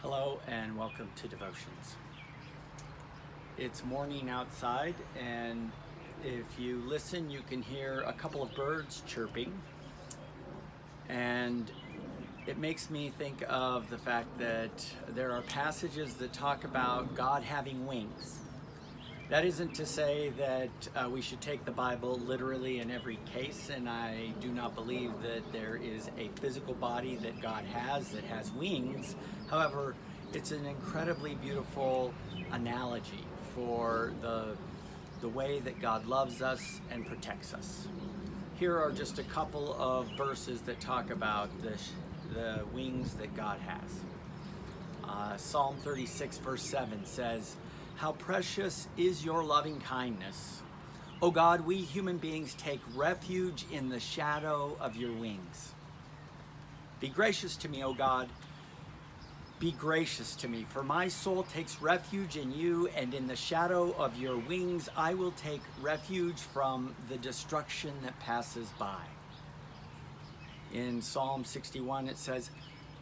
Hello and welcome to Devotions. It's morning outside, and if you listen, you can hear a couple of birds chirping, and it makes me think of the fact that there are passages that talk about God having wings. That isn't to say that we should take the Bible literally in every case, and I do not believe that there is a physical body that God has that has wings. However, it's an incredibly beautiful analogy for the way that God loves us and protects us. Here are just a couple of verses that talk about the wings that God has. Psalm 36 verse 7 says, "How precious is your loving kindness. O God, we human beings take refuge in the shadow of your wings. Be gracious to me, O God. Be gracious to me, for my soul takes refuge in you, and in the shadow of your wings I will take refuge from the destruction that passes by." In Psalm 61 it says,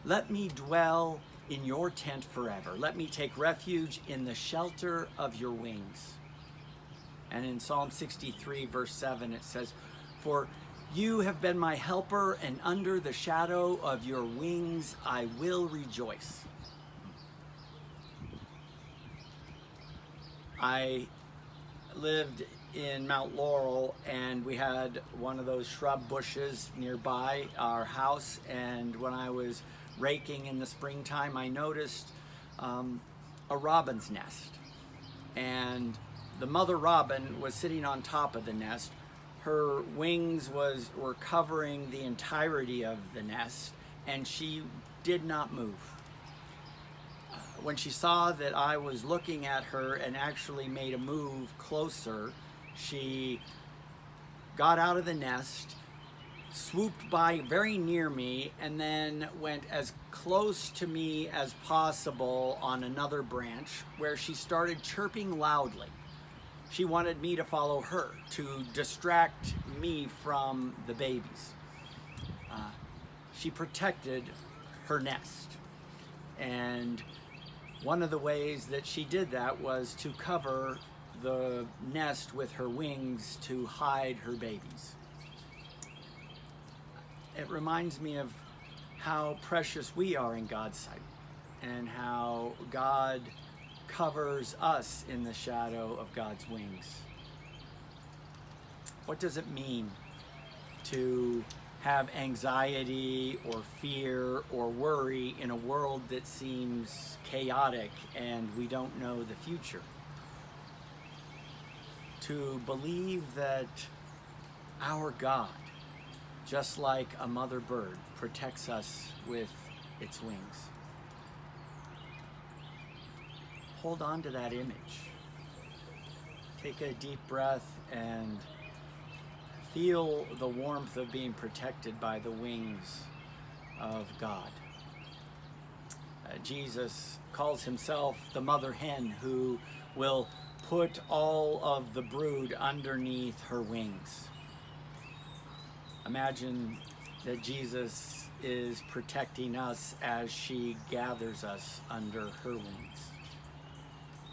"Let me dwell in your tent forever. Let me take refuge in the shelter of your wings." And in Psalm 63 verse 7 it says, "For you have been my helper, and under the shadow of your wings I will rejoice." I lived in Mount Laurel, and we had one of those shrub bushes nearby our house, and when I was raking in the springtime I noticed a robin's nest, and the mother robin was sitting on top of the nest. Her wings were covering the entirety of the nest, and she did not move. When she saw that I was looking at her and actually made a move closer, she got out of the nest, swooped by very near me, and then went as close to me as possible on another branch, where she started chirping loudly. She wanted me to follow her to distract me from the babies. She protected her nest, and one of the ways that she did that was to cover the nest with her wings to hide her babies. It reminds me of how precious we are in God's sight, and how God covers us in the shadow of God's wings. What does it mean to have anxiety or fear or worry in a world that seems chaotic and we don't know the future? To believe that our God, just like a mother bird, protects us with its wings. Hold on to that image. Take a deep breath and feel the warmth of being protected by the wings of God. Jesus calls himself the mother hen who will put all of the brood underneath her wings. Imagine that Jesus is protecting us as she gathers us under her wings.